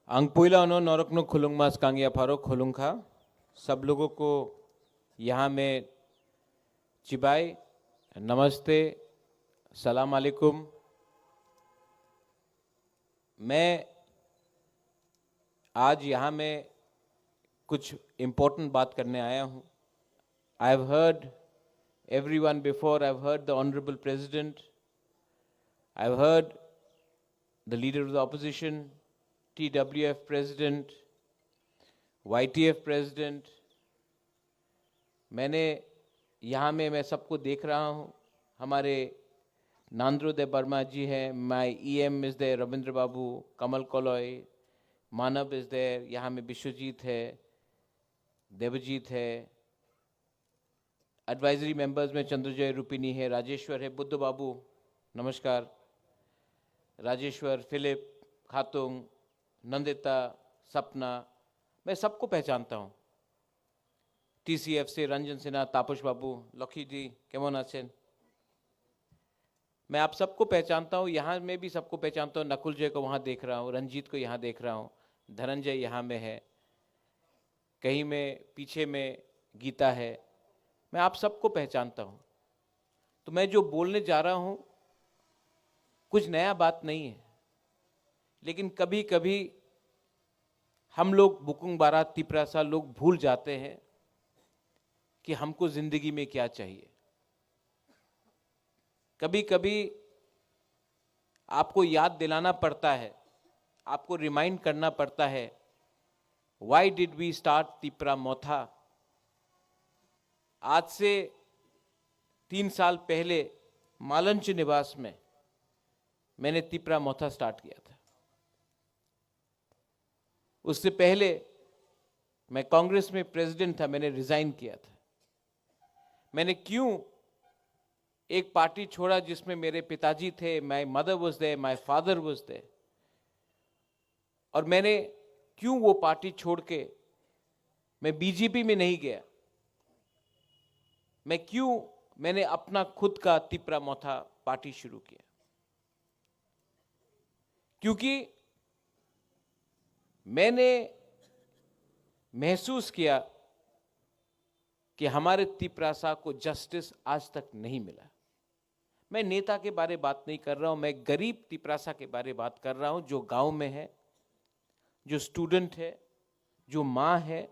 अंगपुइला ono नौरकनो खुलुंग मास कांगिया pharaoh खुलुंग खा सब लोगों को यहाँ में चिबाई नमस्ते सलाम अलैकुम। मैं आज यहाँ में कुछ इम्पोर्टेंट बात करने आया हूँ। I have heard everyone before. I've heard the Honorable President, I've heard the Leader of the Opposition, TWF President, YTF President. मैंने यहाँ में मैं सबको देख रहा हूँ। हमारे नांद्रोदय वर्मा जी हैं, my EM is there, Ravindra Babu, Kamal Koloi, Manav is there, यहाँ में विश्वजीत है, देवजीत है, एडवाइजरी मेंबर्स में चंद्रजय रुपिनी है, राजेश्वर है, बुद्ध बाबू नमस्कार, राजेश्वर, फिलिप, खातुंग, नंदिता, सपना, मैं सबको पहचानता हूँ। TCF से रंजन सिन्हा, तापस बाबू, लखी जी केमन आছেন? मैं आप सबको पहचानता हूँ। यहाँ में भी सबको पहचानता हूँ। नकुल जय को वहाँ देख रहा हूँ, रंजीत को यहाँ देख रहा हूँ, धनंजय यहाँ में है, कहीं में पीछे में गीता है। मैं आप सबको पहचानता हूँ। तो मैं जो बोलने जा रहा हूँ कुछ नया बात नहीं है, लेकिन कभी कभी हम लोग बुकुंग बारा तिपरासा लोग भूल जाते हैं कि हमको जिंदगी में क्या चाहिए। कभी कभी आपको याद दिलाना पड़ता है, आपको रिमाइंड करना पड़ता है, why did we start Tipra Motha. आज से 3 साल पहले मालंच निवास में मैंने तिपरा मोथा स्टार्ट किया था। उससे पहले मैं कांग्रेस में प्रेसिडेंट था, मैंने रिजाइन किया था। मैंने क्यों एक पार्टी छोड़ा जिसमें मेरे पिताजी थे, my mother was there, my father was there, और मैंने क्यों वो पार्टी छोड़ के मैं बीजेपी में नहीं गया, मैंने अपना खुद का तिपरा मोथा पार्टी शुरू किया। क्योंकि मैंने महसूस किया कि हमारे तिपरासा को जस्टिस आज तक नहीं मिला। मैं नेता के बारे बात नहीं कर रहा हूं, मैं गरीब तिपरासा के बारे बात कर रहा हूं, जो गांव में है, जो स्टूडेंट है, जो मां है,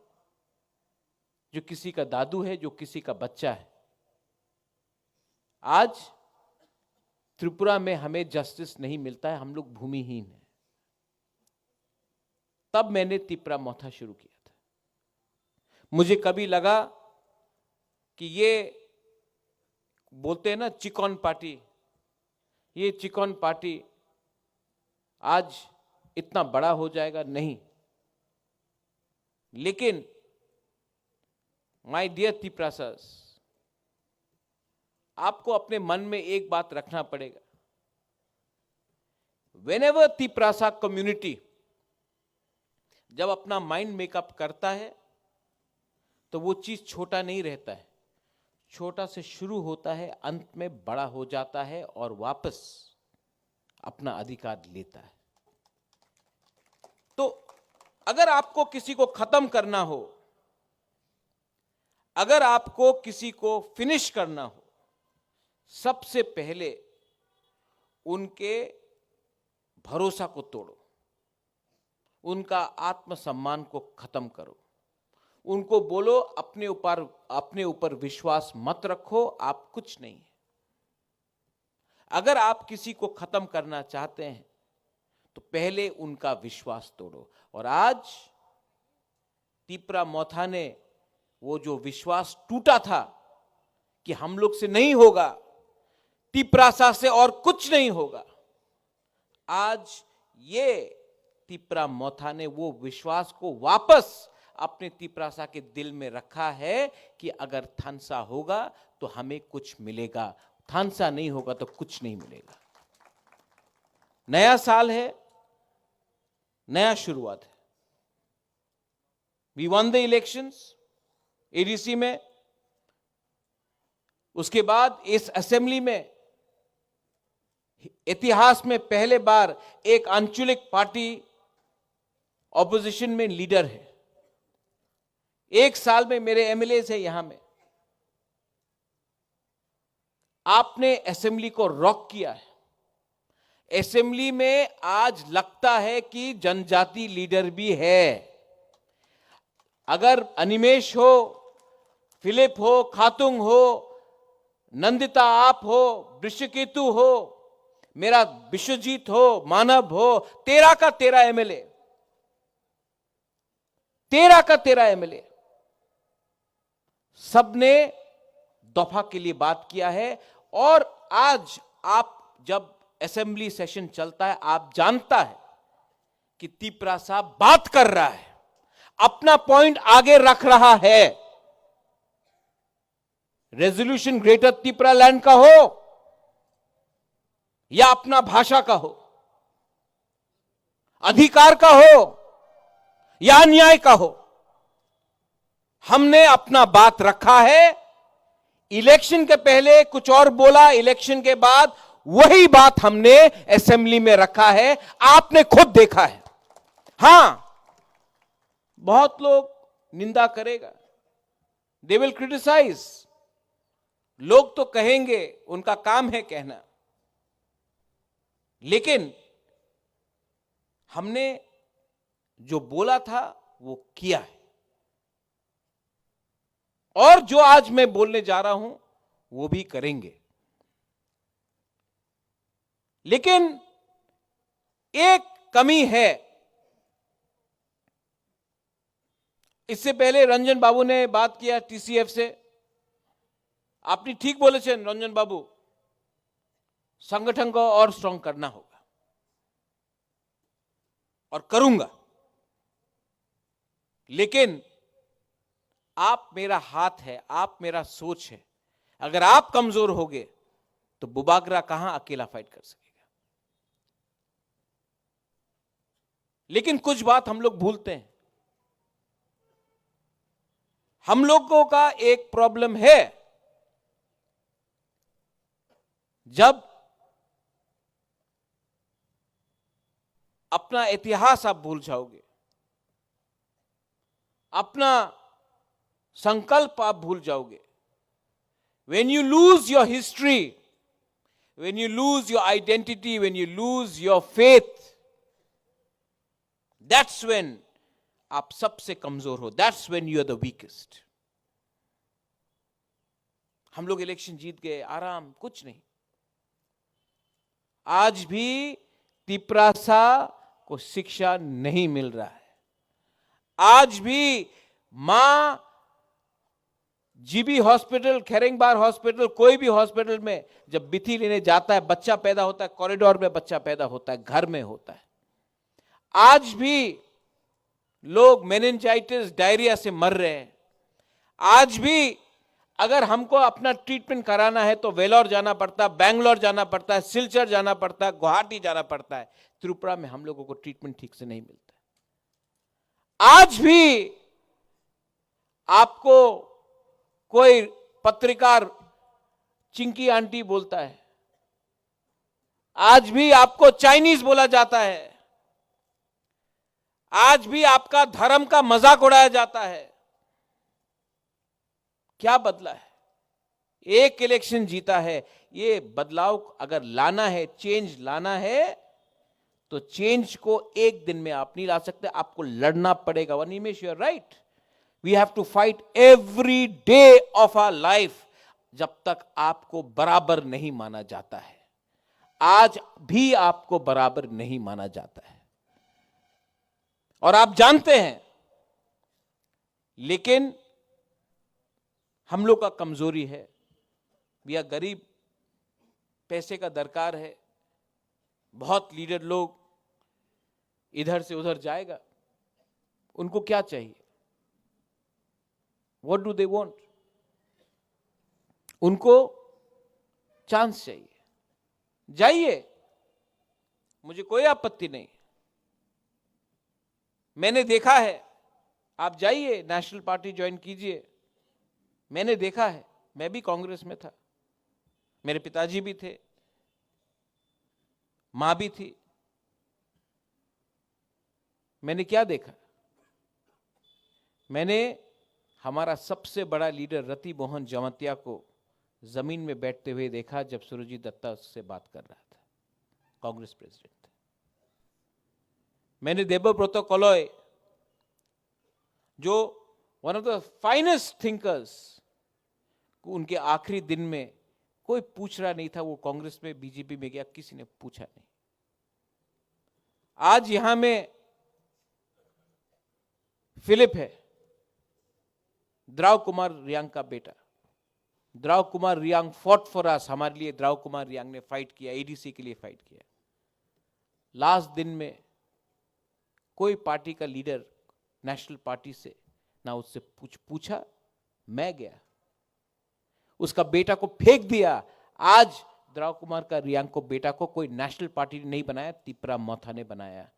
जो किसी का दादू है, जो किसी का बच्चा है। आज त्रिपुरा में हमें जस्टिस नहीं मिलता है, हम लोग भूमिहीन हैं। तब मैंने तिपरा मोथा शुरू किया था। मुझे कभी लगा कि ये बोलते हैं ना चिकन पार्टी, ये चिकन पार्टी आज इतना बड़ा हो जाएगा, नहीं। लेकिन माय डियर तिपरासास, आपको अपने मन में एक बात रखना पड़ेगा। Whenever तिपरासा कम्युनिटी जब अपना माइंड मेकअप करता है तो वो चीज छोटा नहीं रहता है, छोटा से शुरू होता है, अंत में बड़ा हो जाता है और वापस अपना अधिकार लेता है। तो अगर आपको किसी को खत्म करना हो, अगर आपको किसी को फिनिश करना हो, सबसे पहले उनके भरोसा को तोड़ो, उनका आत्मसम्मान को खत्म करो, उनको बोलो अपने ऊपर विश्वास मत रखो, आप कुछ नहीं है। अगर आप किसी को खत्म करना चाहते हैं तो पहले उनका विश्वास तोड़ो। और आज तिपरा मोथा ने वो जो विश्वास टूटा था कि हम लोग से नहीं होगा, तिपरासा से और कुछ नहीं होगा, आज ये तिपरा मोथा ने वो विश्वास को वापस अपने तिपरासा के दिल में रखा है कि अगर थानसा होगा तो हमें कुछ मिलेगा, थानसा नहीं होगा तो कुछ नहीं मिलेगा। नया साल है, नया शुरुआत है। We won the elections ADC में, उसके बाद इस असेंबली में इतिहास में पहले बार एक आंचलिक पार्टी ऑपोजिशन में लीडर है, 1 साल में मेरे एमएलए है यहां में, आपने असेंबली को रॉक किया है। असेंबली में आज लगता है कि जनजाति लीडर भी है। अगर अनिमेश हो, फिलिप हो, खातुंग हो, नंदिता आप हो, वृषकेतु हो, मेरा विश्वजीत हो, मानव हो, 13 का 13 एमएलए, 13 का 13 एमएलए, सबने दफा के लिए बात किया है। और आज आप जब असेंबली सेशन चलता है, आप जानता है कि तिपरा साहब बात कर रहा है, अपना पॉइंट आगे रख रहा है। रेजोल्यूशन ग्रेटर तिपरा लैंड का हो या अपना भाषा का हो, अधिकार का हो या अन्याय का हो, हमने अपना बात रखा है। इलेक्शन के पहले कुछ और बोला, इलेक्शन के बाद वही बात हमने असेंबली में रखा है, आपने खुद देखा है। हां, बहुत लोग निंदा करेगा, दे विल क्रिटिसाइज, लोग तो कहेंगे, उनका काम है कहना, लेकिन हमने जो बोला था वो किया है। और जो आज मैं बोलने जा रहा हूं वो भी करेंगे। लेकिन एक कमी है। इससे पहले रंजन बाबू ने बात किया टीसीएफ से, आपने ठीक बोले थे रंजन बाबू, संगठन को और स्ट्रांग करना होगा और करूंगा। लेकिन आप मेरा हाथ है, आप मेरा सोच है। अगर आप कमजोर होगे तो बुबागरा कहां अकेला फाइट कर सकेगा। लेकिन कुछ बात हम लोग भूलते हैं। हम लोगों का एक प्रॉब्लम है, जब अपना इतिहास आप भूल जाओगे, अपना संकल्प आप भूल जाओगे, when you lose your history, when you lose your identity, when you lose your faith, that's when आप सबसे कमजोर हो, that's when you are the weakest। हम लोग इलेक्शन जीत गए, आराम, कुछ नहीं। आज भी तिपरासा को शिक्षा नहीं मिल रहा है। आज भी मां जीबी हॉस्पिटल, खेरेंगबार हॉस्पिटल, कोई भी हॉस्पिटल में जब बिथी लेने जाता है, बच्चा पैदा होता है, कॉरिडोर में बच्चा पैदा होता है, घर में होता है। आज भी लोग मेनिंजाइटिस, डायरिया से मर रहे हैं। आज भी अगर हमको अपना ट्रीटमेंट कराना है तो वेलोर जाना पड़ता है, बैंगलोर जाना पड़ता है, सिलचर जाना पड़ता है, गुवाहाटी जाना पड़ता है। त्रिपुरा में हम लोगों को ट्रीटमेंट ठीक से नहीं मिलता। आज भी आपको कोई पत्रकार चिंकी आंटी बोलता है, आज भी आपको चाइनीज बोला जाता है, आज भी आपका धर्म का मजाक उड़ाया जाता है। क्या बदला है? एक इलेक्शन जीता है। ये बदलाव अगर लाना है, चेंज लाना है, तो चेंज को एक दिन में आप नहीं ला सकते, आपको लड़ना पड़ेगा। वनिमेश, you are right, we have to fight every day of our life, जब तक आपको बराबर नहीं माना जाता है। आज भी आपको बराबर नहीं माना जाता है और आप जानते हैं। लेकिन हम लोग का कमजोरी है, या गरीब, पैसे का दरकार है। बहुत लीडर लोग इधर से उधर जाएगा, उनको क्या चाहिए? What do they want? उनको चांस चाहिए। जाइए, मुझे कोई आपत्ति नहीं। मैंने देखा है, आप जाइए, नेशनल पार्टी ज्वाइन कीजिए। मैंने देखा है, मैं भी कांग्रेस में था, मेरे पिताजी भी थे, मां भी थी। मैंने क्या देखा? मैंने हमारा सबसे बड़ा लीडर रति मोहन जमातिया को जमीन में बैठते हुए देखा जब सुरजीत दत्ता उससे बात कर रहा था, कांग्रेस प्रेसिडेंट। मैंने देबब्रत कलॉय, जो one of the finest thinkers, उनके आखिरी दिन में कोई पूछ रहा नहीं था वो कांग्रेस में बीजेपी में गया, किसी ने पूछा नहीं। आज यहां में फिलिप है, द्राव कुमार रियांग का बेटा। Drao Kumar Reang fought for us, हमारे लिए द्राव कुमार रियांग ने फाइट किया, एडीसी के लिए फाइट किया। लास्ट दिन में कोई पार्टी का लीडर नेशनल पार्टी से ना उससे पूछा। मैं गया, उसका बेटा को फेंक दिया। आज द्राव कुमार का रियांग को बेटा को कोई नेशनल पार्टी ने नहीं बनाया, तिपरा मोथा ने बनाया।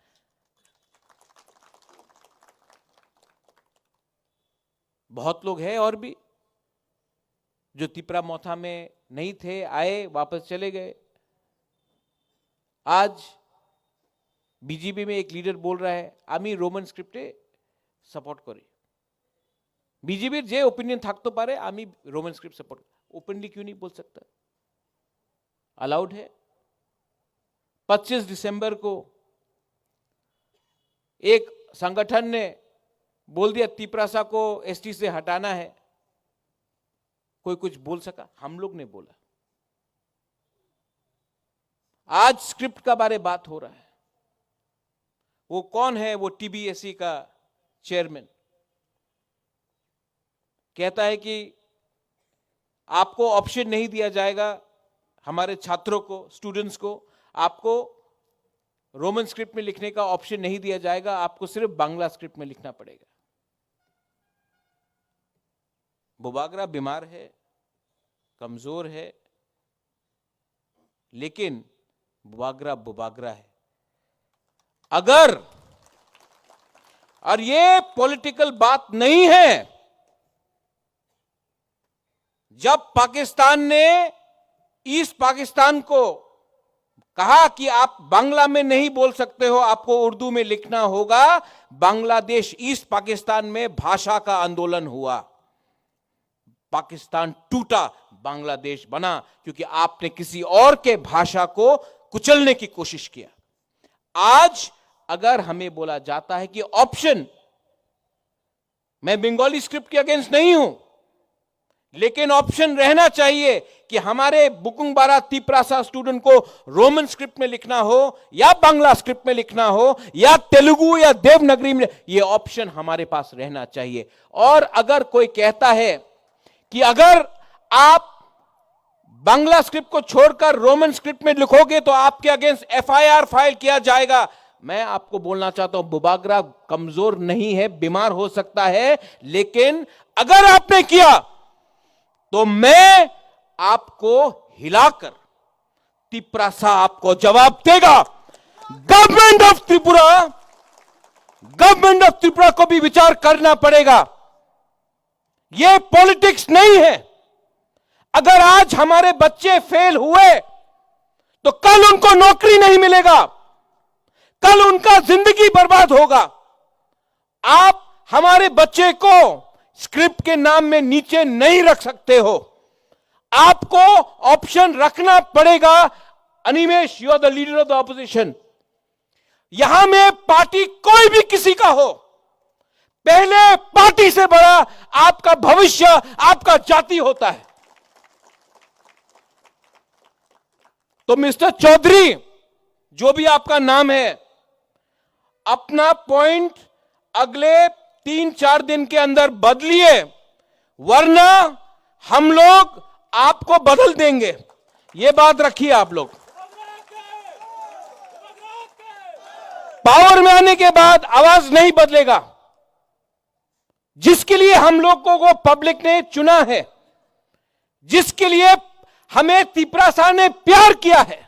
बहुत लोग हैं और भी जो तिपरा मोथा में नहीं थे, आए वापस चले गए। आज बीजेपी में एक लीडर बोल रहा है आमी रोमन स्क्रिप्टे सपोर्ट करी। बीजेपी जे ओपिनियन থাকতে পারে आमी रोमन स्क्रिप्ट सपोर्ट, ओपनली क्यों नहीं बोल सकता? अलाउड है। 25 दिसंबर को एक संगठन ने बोल दिया तिपरासा को एसटी से हटाना है, कोई कुछ बोल सका? हम लोग ने बोला। आज स्क्रिप्ट का बारे बात हो रहा है। वो कौन है? वो टीबीएससी का चेयरमैन कहता है कि आपको ऑप्शन नहीं दिया जाएगा, हमारे छात्रों को, स्टूडेंट्स को, आपको रोमन स्क्रिप्ट में लिखने का ऑप्शन नहीं दिया जाएगा, आपको सिर्फ बांग्ला स्क्रिप्ट में लिखना पड़ेगा। बुबागरा बीमार है, कमजोर है, लेकिन बुबागरा है। अगर, और ये पॉलिटिकल बात नहीं है, जब पाकिस्तान ने ईस्ट पाकिस्तान को कहा कि आप बांग्ला में नहीं बोल सकते हो, आपको उर्दू में लिखना होगा, बांग्लादेश ईस्ट पाकिस्तान में भाषा का आंदोलन हुआ। पाकिस्तान टूटा, बांग्लादेश बना, क्योंकि आपने किसी और के भाषा को कुचलने की कोशिश किया। आज अगर हमें बोला जाता है कि ऑप्शन, मैं बंगाली स्क्रिप्ट के अगेंस्ट नहीं हूं, लेकिन ऑप्शन रहना चाहिए कि हमारे बुकुंगबारा तिपरासा स्टूडेंट को रोमन स्क्रिप्ट में लिखना हो या बांग्ला स्क्रिप्ट में लिखना हो या तेलुगु या देवनागरी में, यह ऑप्शन हमारे पास रहना चाहिए। और अगर कोई कहता है कि अगर आप बांग्ला स्क्रिप्ट को छोड़कर रोमन स्क्रिप्ट में लिखोगे तो आपके अगेंस्ट एफआईआर फाइल किया जाएगा, मैं आपको बोलना चाहता हूं, बुबागरा कमजोर नहीं है, बीमार हो सकता है, लेकिन अगर आपने किया तो मैं आपको हिलाकर तिपरासा आपको जवाब देगा। गवर्नमेंट ऑफ त्रिपुरा को भी विचार करना पड़ेगा। यह पॉलिटिक्स नहीं है। अगर आज हमारे बच्चे फेल हुए तो कल उनको नौकरी नहीं मिलेगा, कल उनका जिंदगी बर्बाद होगा। आप हमारे बच्चे को स्क्रिप्ट के नाम में नीचे नहीं रख सकते हो, आपको ऑप्शन रखना पड़ेगा। Animesh, you are the leader of the opposition. यहां में पार्टी कोई भी किसी का हो, पहले पार्टी से बड़ा आपका भविष्य, आपका जाति होता है। तो मिस्टर चौधरी, जो भी आपका नाम है, अपना पॉइंट अगले 3-4 दिन के अंदर बदलिए, वरना हम लोग आपको बदल देंगे। यह बात रखिए आप लोग। पावर में आने के बाद आवाज नहीं बदलेगा। जिसके लिए हम लोगों को पब्लिक ने चुना है, जिसके लिए हमें तिपरासा ने प्यार किया है,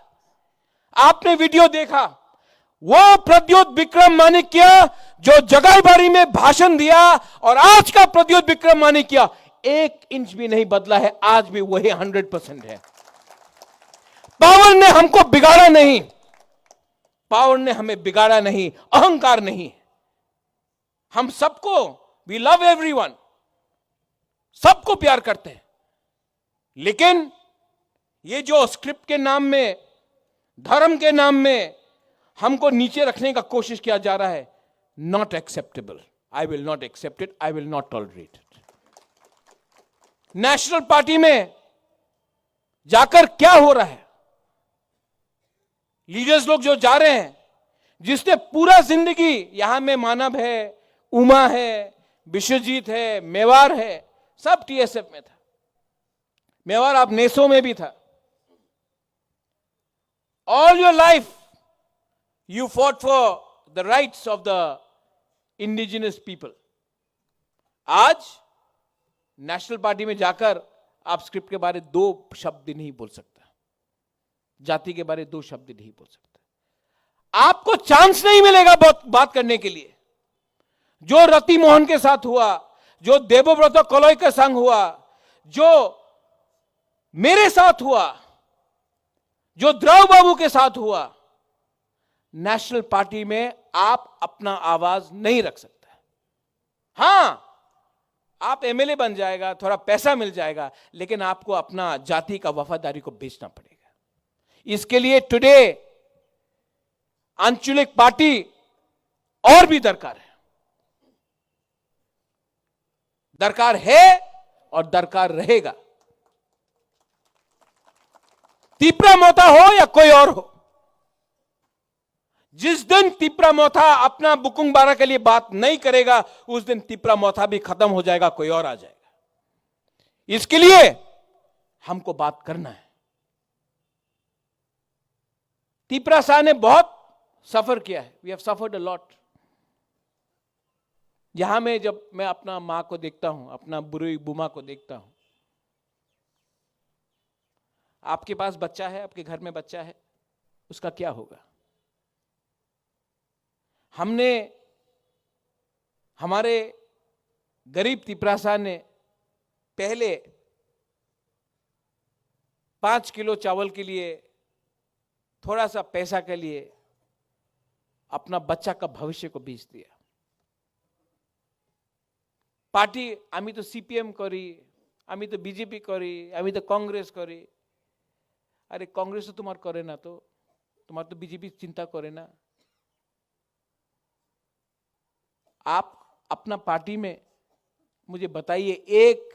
आपने वीडियो देखा, वो प्रद्योत विक्रम माणिक्य जो जगाईबारी में भाषण दिया और आज का प्रद्योत विक्रम माणिक्य 1 इंच भी नहीं बदला है, आज भी वही 100% है। पावर ने हमको बिगाड़ा नहीं, पावर ने हमें बिगाड़ा नहीं, अहंकार नहीं। हम सबको, वी लव एवरीवन, सबको प्यार करते हैं, लेकिन ये जो स्क्रिप्ट के नाम में, धर्म के नाम में हमको नीचे रखने का कोशिश किया जा रहा है, not acceptable. I will not accept it, I will not tolerate it. National party में जाकर क्या हो रहा है? लीडर्स लोग जो जा रहे हैं, जिसने पूरा जिंदगी, यहां में मानव है, उमा है, विश्वजीत है, मेवार है, सब टीएसएफ में था। मेवार आप नेसो में भी था। All your life you fought for the rights of the indigenous people. आज नेशनल पार्टी में जाकर आप स्क्रिप्ट के बारे 2 शब्द नहीं बोल सकता, जाति के बारे 2 शब्द नहीं बोल सकता। आपको चांस नहीं मिलेगा बात करने के लिए। जो रति मोहन के साथ हुआ, जो देवव्रत कलई के संग हुआ, जो मेरे साथ हुआ, जो द्रव बाबू के साथ हुआ, नेशनल पार्टी में आप अपना आवाज नहीं रख सकते। हां, आप एमएलए बन जाएगा, थोड़ा पैसा मिल जाएगा, लेकिन आपको अपना जाति का वफादारी को बेचना पड़ेगा। इसके लिए टुडे आंचलिक पार्टी और भी दरकार है और दरकार रहेगा। तिपरा मोथा हो या कोई और हो, जिस दिन तिपरा मोथा अपना बुकुंग बारा के लिए बात नहीं करेगा, उस दिन तिपरा मोथा भी खत्म हो जाएगा, कोई और आ जाएगा। इसके लिए हमको बात करना है। तिपरा शाह ने बहुत सफर किया है, we have suffered a lot. यहां में जब मैं अपना मां को देखता हूं, अपना बुरी बुमा को देखता हूं, आपके पास बच्चा है, आपके घर में बच्चा है, उसका क्या होगा? हमने, हमारे गरीब तिपरासा ने पहले 5 किलो चावल के लिए, थोड़ा सा पैसा के लिए अपना बच्चा का भविष्य को बेच दिया। पार्टी, आमी तो सीपीएम करी, आमी तो बीजेपी करी, आमी तो कांग्रेस करी। अरे कांग्रेस तो तुम्हार करे ना, तो तुम्हार तो बीजेपी चिंता करे ना। आप अपना पार्टी में मुझे बताइए एक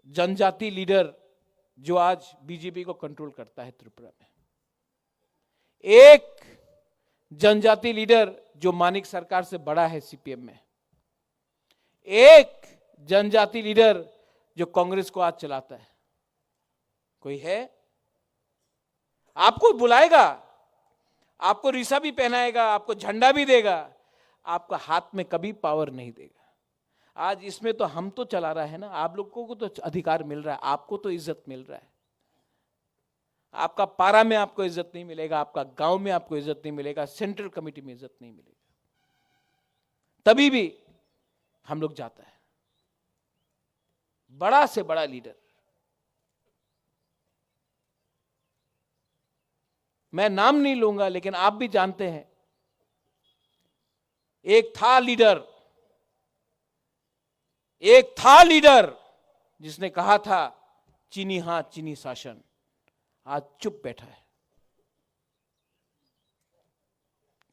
जनजाति लीडर जो आज बीजेपी को कंट्रोल करता है त्रिपुरा में, एक जनजाति लीडर जो मानिक सरकार से बड़ा है सीपीएम में, एक जनजाति लीडर जो कांग्रेस को आज चलाता है, कोई है? आपको बुलाएगा, आपको रिसा भी पहनाएगा, आपको झंडा भी देगा, आपका हाथ में कभी पावर नहीं देगा। आज इसमें तो हम तो चला रहा है ना, आप लोगों को तो अधिकार मिल रहा है, आपको तो इज्जत मिल रहा है। आपका पारा में आपको इज्जत नहीं मिलेगा, आपका गांव में आपको इज्जत नहीं मिलेगा, सेंट्रल कमेटी में इज्जत नहीं मिलेगा। तभी भी हम लोग जाता है, बड़ा से बड़ा लीडर। मैं नाम नहीं लूंगा, लेकिन आप भी जानते हैं, एक था लीडर जिसने कहा था चीनी हाथ चीनी शासन, आज चुप बैठा है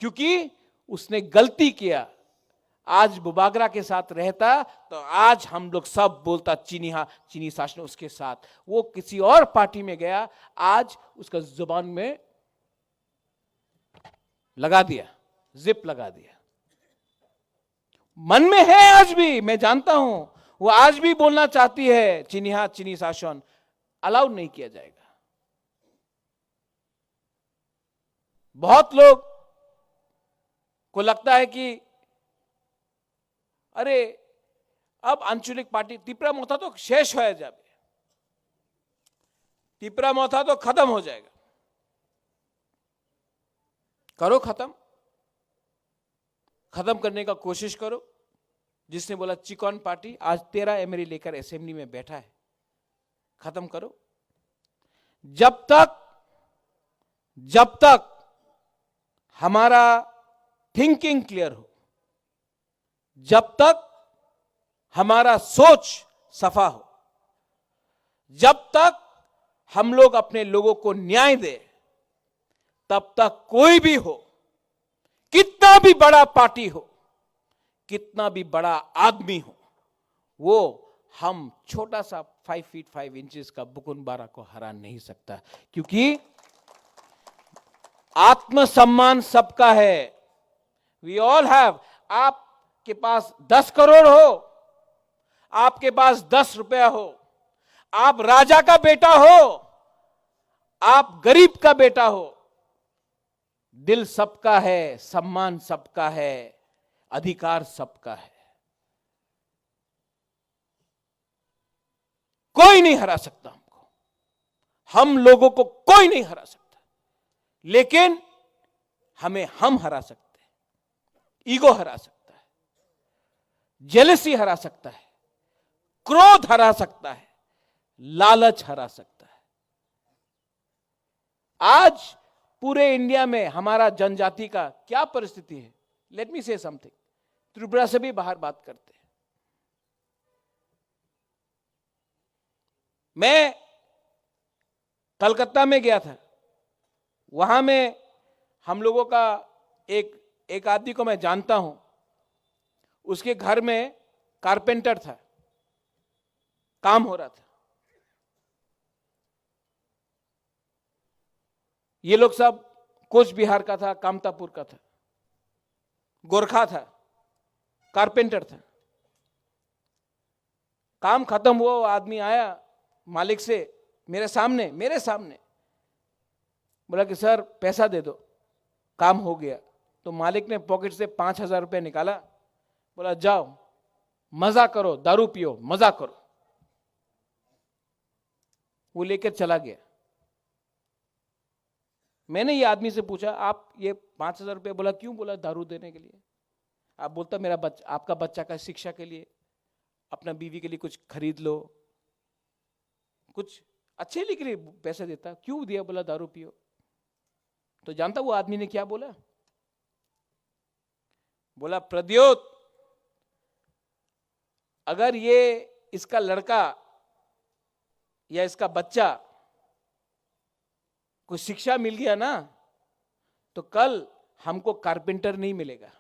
क्योंकि उसने गलती किया। आज बुबागरा के साथ रहता तो आज हम लोग सब बोलता चीनी हाथ चीनी शासन उसके साथ। वो किसी और पार्टी में गया, आज उसका जुबान में लगा दिया, जिप लगा दिया। मन में है आज भी, मैं जानता हूं, वो आज भी बोलना चाहती है चीनी हाथ चीनी शासन, अलाउ नहीं किया जाएगा। बहुत लोग को लगता है कि अरे अब आंचलिक पार्टी तिपरा मोथा तो शेष हो जाए, तिपरा मोथा तो खत्म हो जाएगा। करो खत्म करने का कोशिश करो। जिसने बोला चिकन पार्टी, आज 13 एमएलए लेकर असेंबली में बैठा है, खत्म करो। जब तक हमारा थिंकिंग क्लियर हो, जब तक हमारा सोच सफा हो, जब तक हम लोग अपने लोगों को न्याय दें, तब तक कोई भी हो, कितना भी बड़ा पार्टी हो, कितना भी बड़ा आदमी हो, वो हम छोटा सा 5 फीट 5 इंचेस का बुकुनबारा को हरा नहीं सकता। क्योंकि आत्मसम्मान सबका है। We all have. आपके पास 10 करोड़ हो, आपके पास 10 रुपया हो, आप राजा का बेटा हो, आप गरीब का बेटा हो, दिल सबका है, सम्मान सबका है, अधिकार सबका है। कोई नहीं हरा सकता हमको, हम लोगों को कोई नहीं हरा सकता। लेकिन हमें हम हरा सकते हैं। ईगो हरा सकता है, जेलसी हरा सकता है, क्रोध हरा सकता है, लालच हरा सकता है। आज पूरे इंडिया में हमारा जनजाति का क्या परिस्थिति है? लेट मी से समथिंग। त्रिपुरा से भी बाहर बात करते हैं। मैं कलकत्ता में गया था, वहां में हम लोगों का एक आदमी को मैं जानता हूं, उसके घर में कारपेंटर था, काम हो रहा था। ये लोग सब कोच बिहार का था, कामतापुर का था, गोरखा था, कारपेंटर था। काम खत्म हुआ, आदमी आया मालिक से मेरे सामने बोला कि सर पैसा दे दो, काम हो गया। तो मालिक ने पॉकेट से 5,000 रुपये निकाला, बोला जाओ मजा करो, दारू पियो, मजा करो। वो लेकर चला गया। मैंने ये आदमी से पूछा, आप ये 5,000 रुपये बोला क्यों? बोला दारू देने के लिए। आप बोलता मेरा बच्चा, आपका बच्चा का शिक्षा के लिए, अपना बीवी के लिए कुछ खरीद लो, कुछ अच्छे लिए के लिए पैसे देता, क्यों दिया? बोला दारू पियो। तो जानता वो आदमी ने क्या बोला? बोला प्रद्योत, अगर ये इसका लड़का या इसका बच्चा को शिक्षा मिल गया ना, तो कल हमको कारपेंटर नहीं मिलेगा।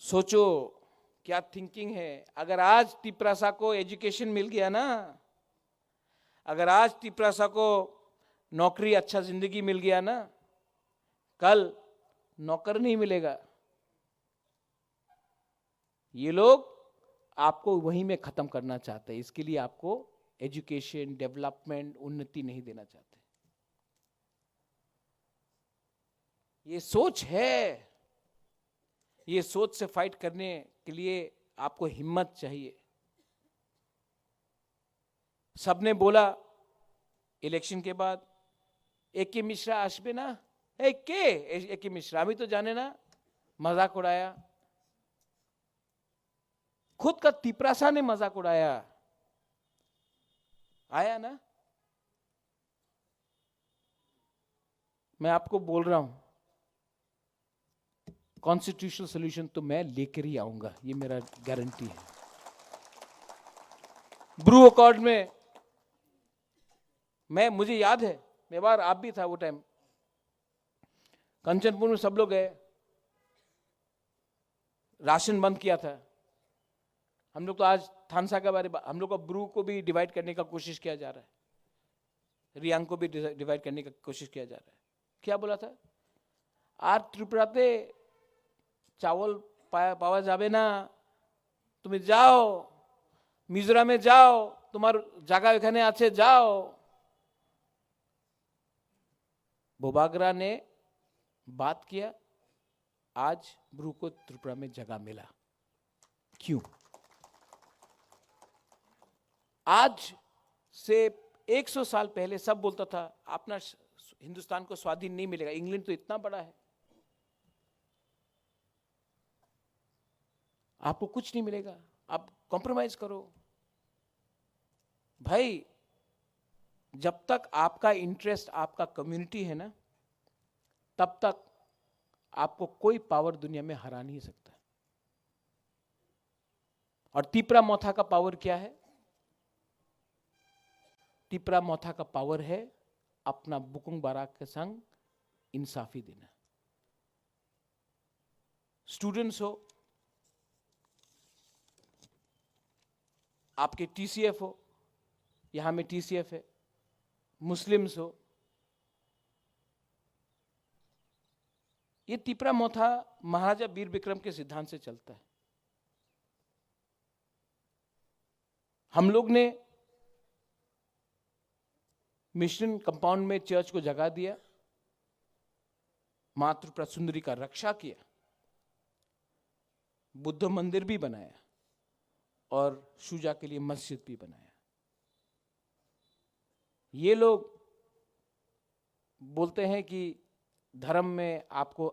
सोचो क्या थिंकिंग है। अगर आज तिपरासा को एजुकेशन मिल गया ना, अगर आज तिपरासा को नौकरी, अच्छा जिंदगी मिल गया ना, कल नौकर नहीं मिलेगा। ये लोग आपको वहीं में खत्म करना चाहते हैं। इसके लिए आपको एजुकेशन, डेवलपमेंट, उन्नति नहीं देना चाहते। ये सोच है। ये सोच से फाइट करने के लिए आपको हिम्मत चाहिए। सबने बोला इलेक्शन के बाद, एके मिश्रा आसबे ना, एके मिश्रा अभी तो जाने ना, मजाक उड़ाया। खुद का तिपरासा ने मजाक उड़ाया, आया ना। मैं आपको बोल रहा हूं, कॉन्स्टिट्यूशनल सोल्यूशन तो मैं लेकर ही आऊंगा, ये मेरा गारंटी है। ब्रू अकॉर्ड में मुझे याद है, मैं बार आप भी था वो टाइम, कंचनपुर में सब लोग गए, राशन बंद किया था। हम लोग तो आज थानसा के बारे में, हम लोग को ब्रू को भी डिवाइड करने का कोशिश किया जा रहा है, रियांग को भी डिवाइड करने का कोशिश किया जा रहा है। क्या बोला था? आज त्रिपुराते चावल पावा जाबे ना, तुम्हें जाओ मिजोराम में जाओ, तुम्हार जगह एखाने आछे, जाओ। बोबागरा ने बात किया, आज ब्रू को त्रिपुरा में जगह मिला। क्यों? आज से 100 साल पहले सब बोलता था अपना हिंदुस्तान को स्वाधीन नहीं मिलेगा, इंग्लैंड तो इतना बड़ा है, आपको कुछ नहीं मिलेगा, आप कॉम्प्रोमाइज करो। भाई जब तक आपका इंटरेस्ट आपका कम्युनिटी है ना, तब तक आपको कोई पावर दुनिया में हरा नहीं सकता। और तिपरा मोथा का पावर क्या है? तिपरा मोथा का पावर है अपना बुकुंग बाराक के संग इंसाफी देना। स्टूडेंट्स हो, आपके टीसीएफ हो, यहां में टीसीएफ है, मुस्लिम्स हो, ये तिपरा मोथा महाराजा वीर विक्रम के सिद्धांत से चलता है। हम लोग ने मिशन कंपाउंड में चर्च को जगा दिया, मातृ प्रसुंदरी का रक्षा किया, बुद्ध मंदिर भी बनाया और शुजा के लिए मस्जिद भी बनाया। ये लोग बोलते हैं कि धर्म में आपको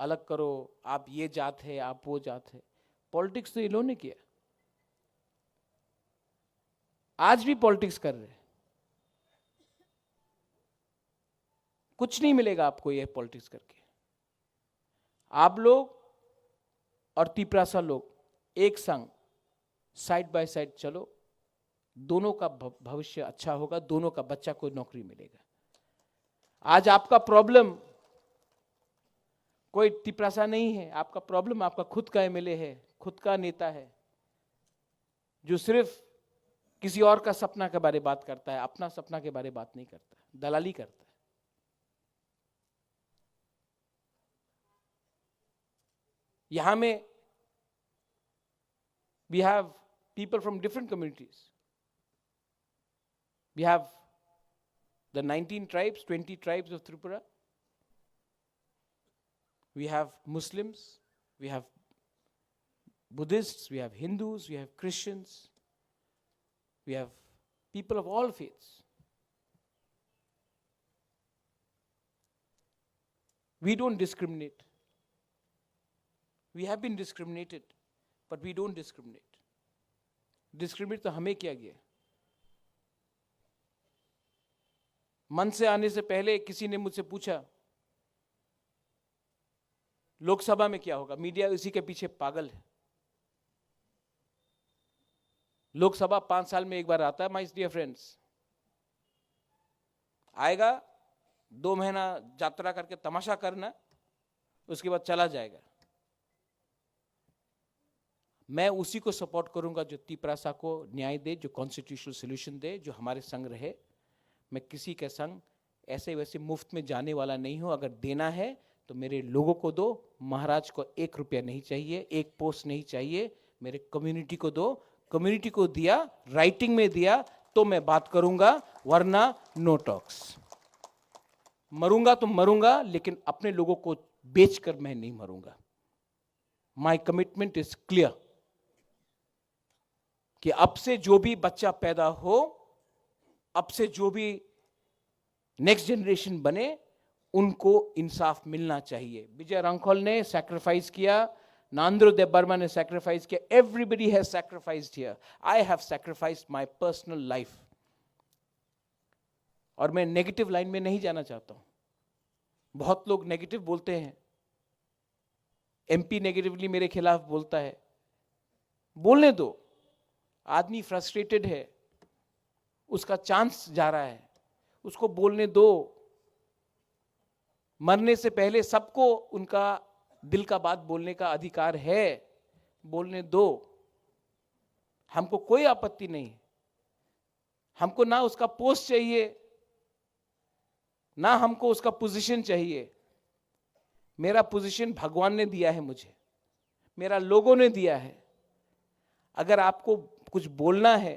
अलग करो, आप ये जात है, आप वो जात है। पॉलिटिक्स तो ये लोगों ने किया, आज भी पॉलिटिक्स कर रहे हैं। कुछ नहीं मिलेगा आपको ये पॉलिटिक्स करके। आप लोग और तिपरासा लोग एक संग साइड बाय साइड चलो, दोनों का भविष्य अच्छा होगा, दोनों का बच्चा को नौकरी मिलेगा। आज आपका प्रॉब्लम कोई तिपरासा नहीं है, आपका प्रॉब्लम आपका खुद का एमएलए है, खुद का नेता है, जो सिर्फ किसी और का सपना के बारे में बात करता है, अपना सपना के बारे में बात नहीं करता, दलाली करता है। यहां में we have people from different communities. We have the 19 tribes, 20 tribes of Tripura. We have Muslims, we have Buddhists, we have Hindus, we have Christians, we have people of all faiths. We don't discriminate. We have been discriminated, but we don't discriminate. Discriminate तो हमें किया गया। मन से आने से पहले किसी ने मुझसे पूछा लोकसभा में क्या होगा। मीडिया इसी के पीछे पागल है। लोकसभा 5 साल में एक बार आता है, माय डियर फ्रेंड्स। आएगा, 2 महीना यात्रा करके तमाशा करना, उसके बाद चला जाएगा। मैं उसी को सपोर्ट करूंगा जो तिपरासा को न्याय दे, जो कॉन्स्टिट्यूशनल सोल्यूशन दे, जो हमारे संग रहे। मैं किसी के संग ऐसे वैसे मुफ्त में जाने वाला नहीं हूं। अगर देना है तो मेरे लोगों को दो, महाराज को 1 रुपया नहीं चाहिए, 1 पोस्ट नहीं चाहिए, मेरे कम्युनिटी को दो। कम्युनिटी को दिया, राइटिंग में दिया तो मैं बात करूंगा, वरना नो टॉक्स। मरूंगा तो मरूंगा, लेकिन अपने लोगों को बेचकर मैं नहीं मरूंगा। माय कमिटमेंट इज क्लियर कि अब से जो भी बच्चा पैदा हो, अब से जो भी नेक्स्ट जनरेशन बने, उनको इंसाफ मिलना चाहिए। विजय रंखोल ने सैक्रिफाइस किया, नांद्रो देव बर्मा ने सैक्रिफाइस किया, everybody has sacrificed here. I have sacrificed my personal life. और मैं नेगेटिव लाइन में नहीं जाना चाहता हूं। बहुत लोग नेगेटिव बोलते हैं, एमपी नेगेटिवली मेरे खिलाफ बोलता है, बोलने दो। आदमी फ्रस्ट्रेटेड है, उसका चांस जा रहा है, उसको बोलने दो। मरने से पहले सबको उनका दिल का बात बोलने का अधिकार है, बोलने दो। हमको कोई आपत्ति नहीं। हमको ना उसका पोस्ट चाहिए, ना हमको उसका पोजीशन चाहिए। मेरा पोजीशन भगवान ने दिया है मुझे, मेरा लोगों ने दिया है। अगर आपको कुछ बोलना है,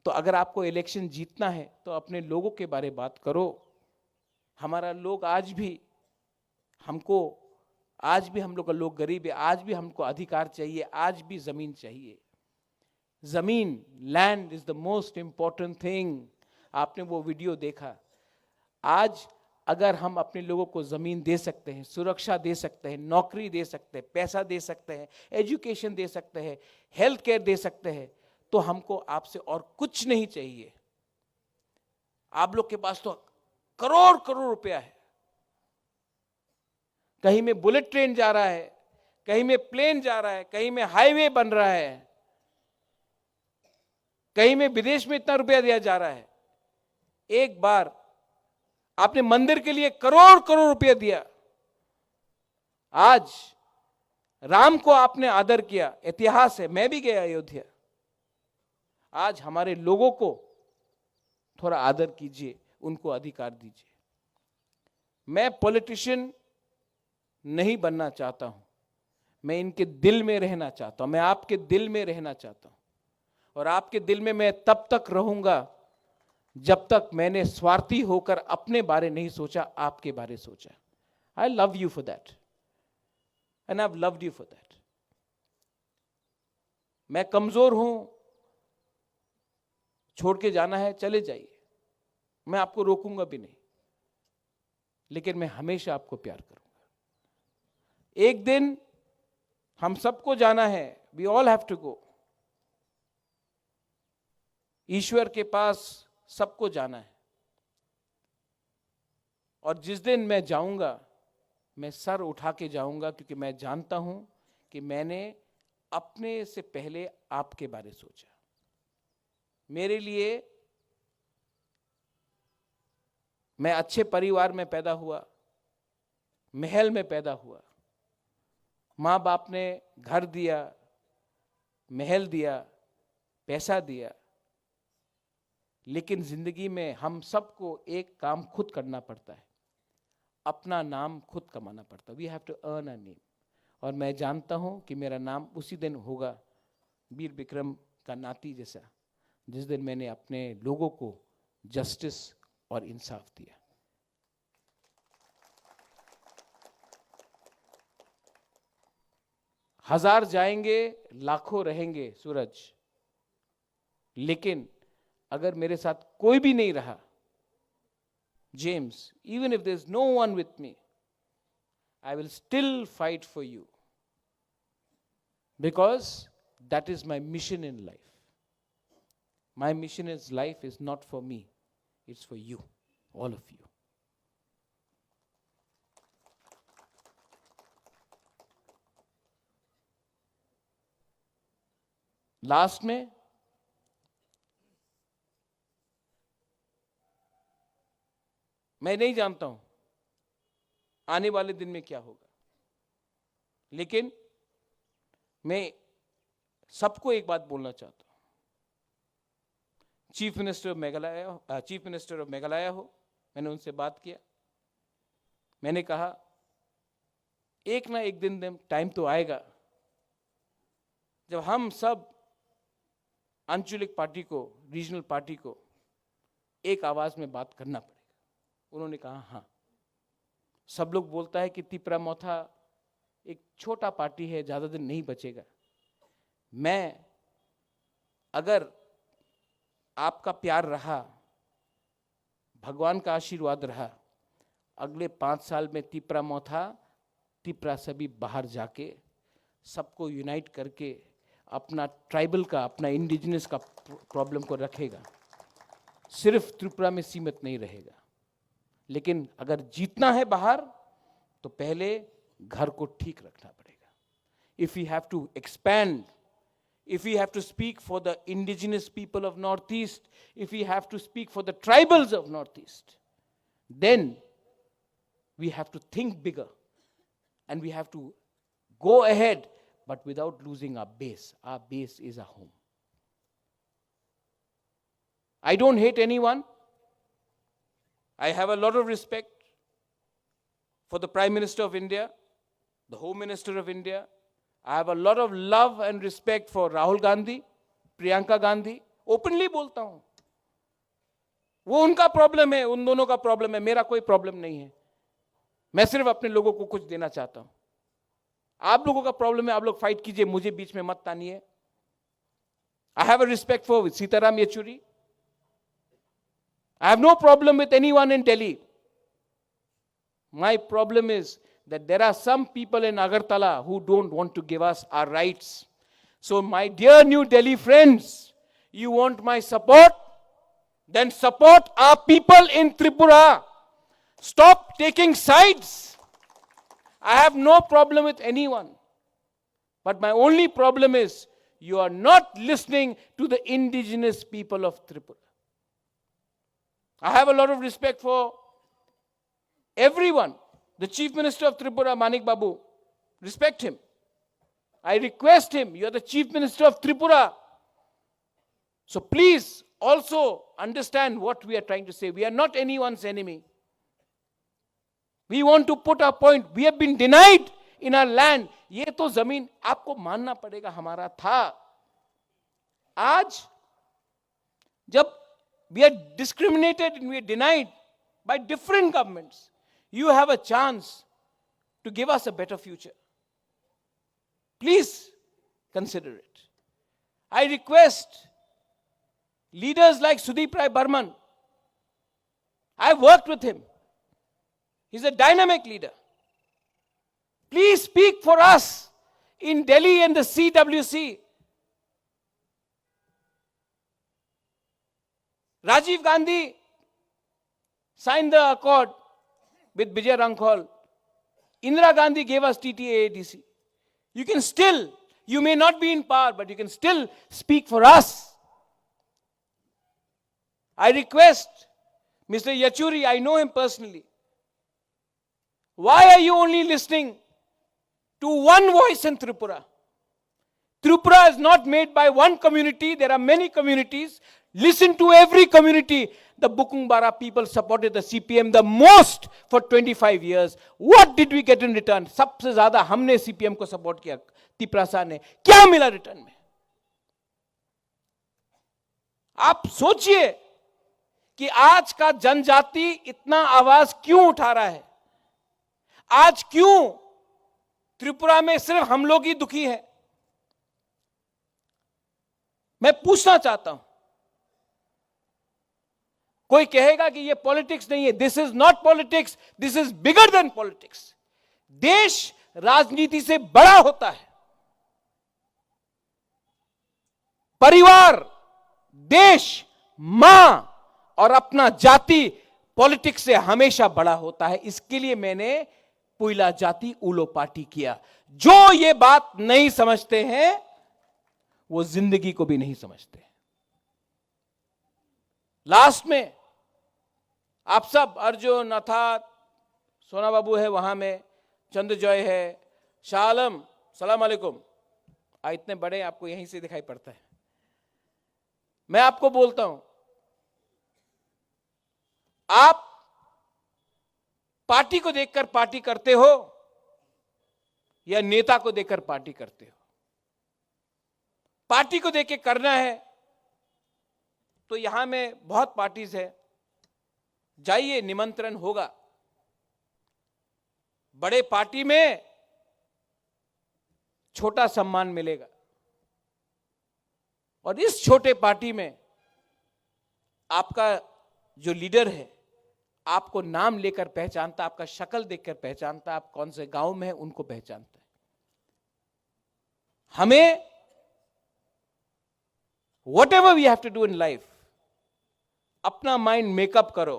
तो अगर आपको इलेक्शन जीतना है, तो अपने लोगों के बारे में बात करो। हमारा लोग आज भी हम लोग का लोग गरीब है, आज भी हमको अधिकार चाहिए, आज भी जमीन चाहिए। जमीन, land is the most important thing. आपने वो वीडियो देखा। आज अगर हम अपने लोगों को जमीन दे सकते हैं, सुरक्षा दे सकते हैं, नौकरी दे सकते हैं, पैसा दे सकते हैं, एजुकेशन दे सकते हैं, हेल्थ केयर दे सकते हैं, तो हमको आपसे और कुछ नहीं चाहिए। आप लोग के पास तो करोड़ करोड़ रुपया है। कहीं में बुलेट ट्रेन जा रहा है, कहीं में प्लेन जा रहा है, कहीं में हाईवे बन रहा है, कहीं में विदेश में इतना रुपया दिया जा रहा है। एक बार आपने मंदिर के लिए करोड़ करोड़ रुपया दिया, आज राम को आपने आदर किया, इतिहास है, मैं भी गया अयोध्या। आज हमारे लोगों को थोड़ा आदर कीजिए, उनको अधिकार दीजिए। मैं पॉलिटिशियन नहीं बनना चाहता हूं, मैं इनके दिल में रहना चाहता हूं, मैं आपके दिल में रहना चाहता हूं, और आपके दिल में मैं तब तक रहूंगा जब तक मैंने स्वार्थी होकर अपने बारे नहीं सोचा, आपके बारे सोचा। आई love you for that and I have loved you for that. मैं कमजोर हूं, छोड़ के जाना है चले जाइए, मैं आपको रोकूंगा भी नहीं, लेकिन मैं हमेशा आपको प्यार करूंगा। एक दिन हम सबको जाना है, we all have to go. ईश्वर के पास सबको जाना है, और जिस दिन मैं जाऊंगा मैं सर उठा के जाऊंगा, क्योंकि मैं जानता हूं कि मैंने अपने से पहले आपके बारे सोचा। मेरे लिए, मैं अच्छे परिवार में पैदा हुआ, महल में पैदा हुआ, माँ बाप ने घर दिया, महल दिया, पैसा दिया, लेकिन जिंदगी में हम सबको एक काम खुद करना पड़ता है, अपना नाम खुद कमाना पड़ता है। We have to earn a name. और मैं जानता हूं कि मेरा नाम उसी दिन होगा, वीर विक्रम का नाती जैसा, जिस दिन मैंने अपने लोगों को जस्टिस और इंसाफ दिया। हजार जाएंगे, लाखों रहेंगे सूरज, लेकिन अगर मेरे साथ कोई भी नहीं रहा, James, even if there's no one with me, I will still fight for you, because that is my mission in life. My mission in life is not for me, it's for you, all of you. Last में मैं नहीं जानता हूं आने वाले दिन में क्या होगा, लेकिन मैं सबको एक बात बोलना चाहता हूं। चीफ मिनिस्टर ऑफ मेघालय हो, मैंने उनसे बात किया, मैंने कहा एक ना एक दिन टाइम तो आएगा जब हम सब आंचलिक पार्टी को, रीजनल पार्टी को एक आवाज में बात करना पड़ेगा। उन्होंने कहा हाँ, सब लोग बोलता है कि तिपरा मोथा एक छोटा पार्टी है, ज्यादा दिन नहीं बचेगा। मैं, अगर आपका प्यार रहा, भगवान का आशीर्वाद रहा, अगले 5 साल में तिपरा मोथा, तिपरा सभी बाहर जाके सबको यूनाइट करके अपना ट्राइबल का, अपना इंडिजिनस का प्रॉब्लम को रखेगा। सिर्फ त्रिपुरा में सीमित नहीं रहेगा, लेकिन अगर जीतना है बाहर तो पहले घर को ठीक रखना पड़ेगा। If you have to expand, if you have to speak for the indigenous people of Northeast, if you have to speak for the tribals of Northeast, then we have to think bigger and we have to go ahead, but without losing our base. Our base is our home. I don't hate anyone. I have a lot of respect for the Prime Minister of India, the Home Minister of India. I have a lot of love and respect for Rahul Gandhi, Priyanka Gandhi. Openly बोलता हूं, वो उनका problem है, उन दोनों का problem है, मेरा कोई प्रॉब्लम नहीं है। मैं सिर्फ अपने लोगों को कुछ देना चाहता हूं। आप लोगों का प्रॉब्लम है, आप लोग फाइट कीजिए, मुझे बीच में मत तानिए। I have a respect for Sitaram Yechuri. I have no problem with anyone in Delhi. My problem is that there are some people in Agartala who don't want to give us our rights. So my dear New Delhi friends, you want my support? Then support our people in Tripura. Stop taking sides. I have no problem with anyone. But my only problem is you are not listening to the indigenous people of Tripura. I have a lot of respect for everyone. The Chief Minister of Tripura, Manik Babu, respect him. I request him, you are the Chief Minister of Tripura. So please also understand what we are trying to say. We are not anyone's enemy. We want to put our point. We have been denied in our land. ये तो जमीन आपको मानना पड़ेगा हमारा था. आज जब we are discriminated and we are denied by different governments, you have a chance to give us a better future. Please consider it. I request leaders like Sudeep Rai Burman. I worked with him. He's a dynamic leader. Please speak for us in Delhi and the CWC. Rajiv Gandhi signed the accord with Vijay Rankhol. Indira Gandhi gave us TTA-ADC. You can still, you may not be in power, but you can still speak for us. I request Mr. Yachuri, I know him personally. Why are you only listening to one voice in Tripura? Tripura is not made by one community. There are many communities. Listen to every community. The Bukungbara people supported the CPM the most for 25 years. What did we get in return? सबसे ज़्यादा हमने CPM को support किया. तिपरासा ने क्या मिला return में? आप सोचिए कि आज का जनजाति इतना आवाज क्यों उठा रहा है? आज क्यों त्रिपुरा में सिर्फ हम लोग ही दुखी हैं? मैं पूछना चाहता हूं. कोई कहेगा कि ये पॉलिटिक्स नहीं है. This is not politics, this is bigger than politics. देश राजनीति से बड़ा होता है. परिवार, देश, मां और अपना जाति पॉलिटिक्स से हमेशा बड़ा होता है. इसके लिए मैंने पुइला जाति उलो पार्टी किया. जो ये बात नहीं समझते हैं वो जिंदगी को भी नहीं समझते. लास्ट में आप सब, अर्जुन, अर्थात सोना बाबू है वहां में, चंद्रजॉय है, शाह आलम, सलाम अलैकुम. इतने बड़े आपको यहीं से दिखाई पड़ता है. मैं आपको बोलता हूं, आप पार्टी को देखकर पार्टी करते हो या नेता को देखकर पार्टी करते हो? पार्टी को देख के करना है तो यहां में बहुत पार्टीज है, जाइए, निमंत्रण होगा. बड़े पार्टी में छोटा सम्मान मिलेगा और इस छोटे पार्टी में आपका जो लीडर है आपको नाम लेकर पहचानता, आपका शक्ल देखकर पहचानता, आप कौन से गांव में है उनको पहचानता है. हमें whatever we have to do in life, अपना माइंड मेकअप करो.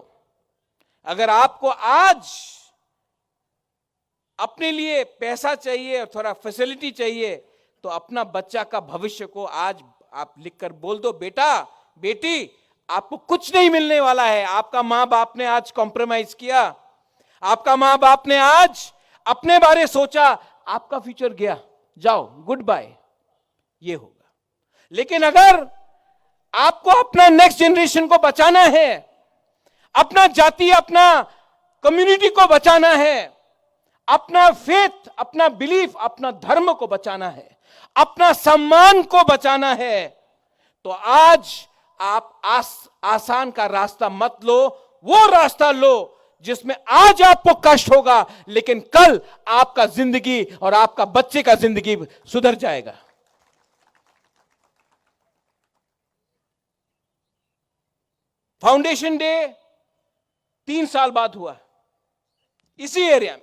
अगर आपको आज अपने लिए पैसा चाहिए और थोड़ा फैसिलिटी चाहिए तो अपना बच्चा का भविष्य को आज आप लिखकर बोल दो, बेटा बेटी आपको कुछ नहीं मिलने वाला है. आपका मां बाप ने आज कॉम्प्रोमाइज किया, आपका मां बाप ने आज अपने बारे सोचा, आपका फ्यूचर गया, जाओ गुड बाय, ये होगा. लेकिन अगर आपको अपना नेक्स्ट जनरेशन को बचाना है, अपना जाति, अपना कम्युनिटी को बचाना है, अपना फेथ, अपना बिलीफ, अपना धर्म को बचाना है, अपना सम्मान को बचाना है, तो आज आप आसान का रास्ता मत लो. वो रास्ता लो जिसमें आज आपको कष्ट होगा लेकिन कल आपका जिंदगी और आपका बच्चे का जिंदगी सुधर जाएगा. फाउंडेशन डे 3 साल बाद हुआ इसी एरिया में.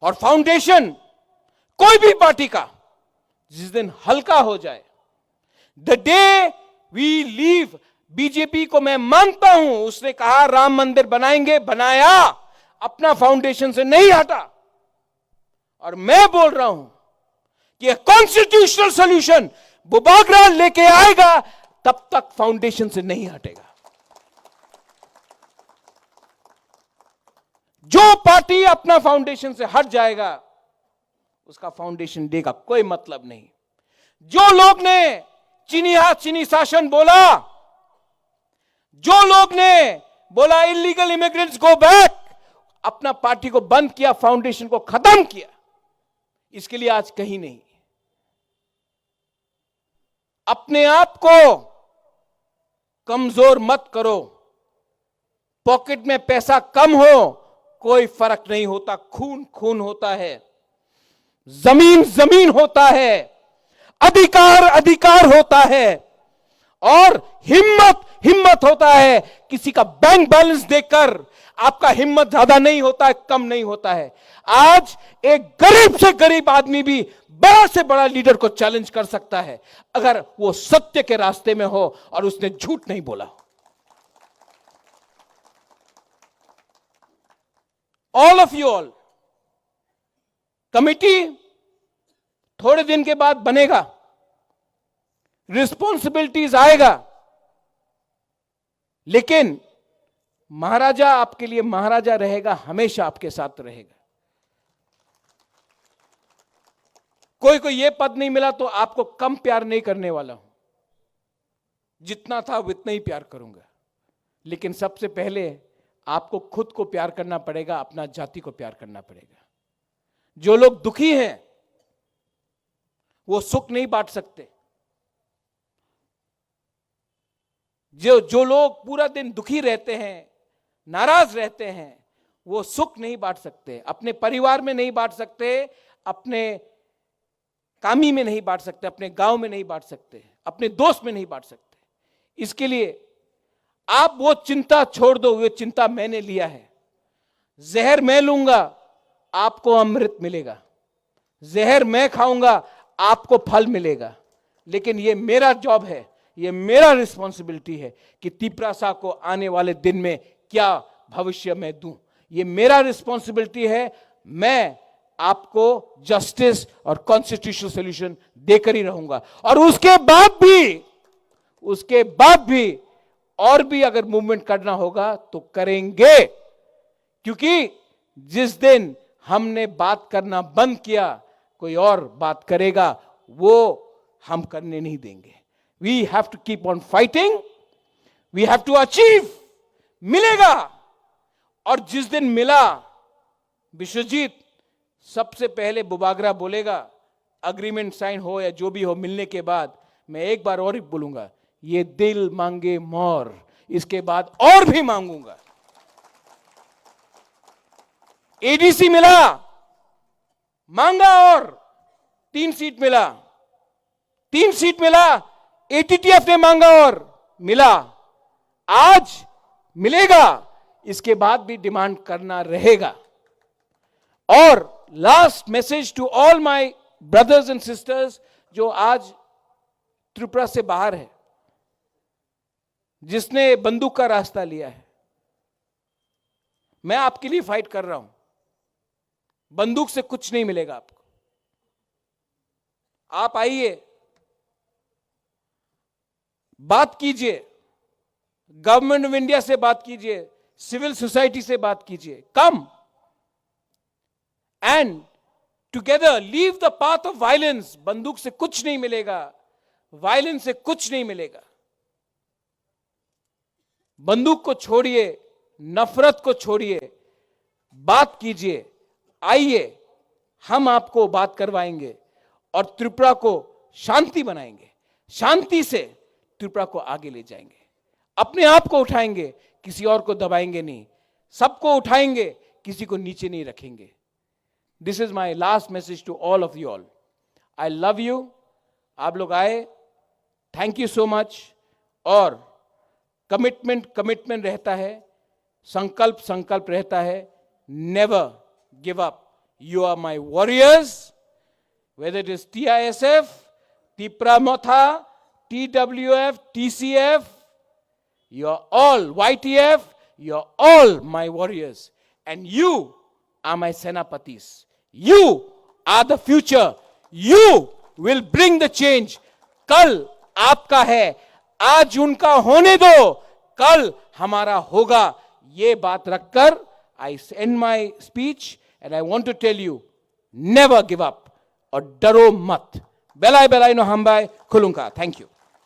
और फाउंडेशन कोई भी पार्टी का जिस दिन हल्का हो जाए, the day we leave, BJP को मैं मानता हूं, उसने कहा राम मंदिर बनाएंगे, बनाया. अपना फाउंडेशन से नहीं हटा, और मैं बोल रहा हूं कि कॉन्स्टिट्यूशनल सॉल्यूशन बुबागरा लेके आएगा, तब तक फाउंडेशन से नहीं हटेगा। जो पार्टी अपना फाउंडेशन से हट जाएगा, उसका फाउंडेशन डे का कोई मतलब नहीं। जो लोग ने चीनी हाथ चीनी शासन बोला, जो लोग ने बोला इलीगल इमिग्रेंट्स गो बैक, अपना पार्टी को बंद किया, फाउंडेशन को खत्म किया, इसके लिए आज कहीं नहीं। अपने आप को कमजोर मत करो। पॉकेट में पैसा कम हो, कोई फर्क नहीं होता। खून खून होता है, जमीन जमीन होता है, अधिकार अधिकार होता है, और हिम्मत हिम्मत होता है। किसी का बैंक बैलेंस देखकर आपका हिम्मत ज्यादा नहीं होता है, कम नहीं होता है। आज एक गरीब से गरीब आदमी भी बड़ा से बड़ा लीडर को चैलेंज कर सकता है, अगर वो सत्य के रास्ते में हो और उसने झूठ नहीं बोला। All of you all, committee थोड़े दिन के बाद बनेगा, रिस्पॉन्सिबिलिटीज आएगा, लेकिन महाराजा आपके लिए महाराजा रहेगा, हमेशा आपके साथ रहेगा। कोई को यह पद नहीं मिला तो आपको कम प्यार नहीं करने वाला हूं, जितना था उतना ही प्यार करूंगा। लेकिन सबसे पहले आपको खुद को प्यार करना पड़ेगा, अपना जाति को प्यार करना पड़ेगा। जो लोग दुखी हैं वो सुख नहीं बांट सकते। जो लोग पूरा दिन दुखी रहते हैं, नाराज रहते हैं, वो सुख नहीं बांट सकते। अपने परिवार में नहीं बांट सकते, अपने कामी में नहीं बांट सकते, अपने गांव में नहीं बांट सकते, अपने दोस्त में नहीं बांट सकते। इसके लिए आप वो चिंता छोड़ दो, वो चिंता मैंने लिया है। जहर मैं लूंगा, आपको अमृत मिलेगा। जहर मैं खाऊंगा, आपको फल मिलेगा। लेकिन ये मेरा जॉब है, ये मेरा रिस्पॉन्सिबिलिटी है कि तिपरासा को आने वाले दिन में क्या भविष्य में दूं। ये मेरा रिस्पॉन्सिबिलिटी है। मैं आपको जस्टिस और कॉन्स्टिट्यूशनल सॉल्यूशन देकर ही रहूंगा, और उसके बाद भी और भी अगर मूवमेंट करना होगा तो करेंगे। क्योंकि जिस दिन हमने बात करना बंद किया, कोई और बात करेगा, वो हम करने नहीं देंगे। We have to keep on fighting, we have to achieve. मिलेगा, और जिस दिन मिला, विश्वजीत सबसे पहले बुबागरा बोलेगा, अग्रीमेंट साइन हो या जो भी हो, मिलने के बाद मैं एक बार और ही बोलूंगा, ये दिल मांगे मोर, इसके बाद और भी मांगूंगा। एडीसी मिला, मांगा, और 3 सीट मिला, 3 सीट मिला। एटीटीएफ ने मांगा और मिला, आज मिलेगा, इसके बाद भी डिमांड करना रहेगा। और last message to all my brothers and sisters जो आज त्रिपुरा से बाहर है, जिसने बंदूक का रास्ता लिया है, मैं आपके लिए फाइट कर रहा हूं। बंदूक से कुछ नहीं मिलेगा आपको। आप आइए, बात कीजिए, गवर्नमेंट ऑफ इंडिया से बात कीजिए, सिविल सोसाइटी से बात कीजिए। Come and together leave the path of violence. बंदूक से कुछ नहीं मिलेगा, वायलेंस से कुछ नहीं मिलेगा। बंदूक को छोड़िए, नफरत को छोड़िए, बात कीजिए। आइए, हम आपको बात करवाएंगे और त्रिपुरा को शांति बनाएंगे। शांति से त्रिपुरा को आगे ले जाएंगे। अपने आप को उठाएंगे, किसी और को दबाएंगे नहीं। सबको उठाएंगे, किसी को नीचे नहीं रखेंगे। This is my last message to all of you all. I love you. आप लोग आए, थैंक यू सो मच। और कमिटमेंट रहता है, संकल्प रहता है। Never give up. You are my warriors, whether it is TISF, Tipra Motha, TWF, TCF, you are all YTF, you are all my warriors, and you are my Senapatis. You are the future. You will bring the change. कल आपका है, आज उनका होने दो, कल हमारा होगा. ये बात रखकर I end my speech and I want to tell you, never give up और डरो मत. बेलाय बेलाय नो हमबाय खुलुंका. Thank you.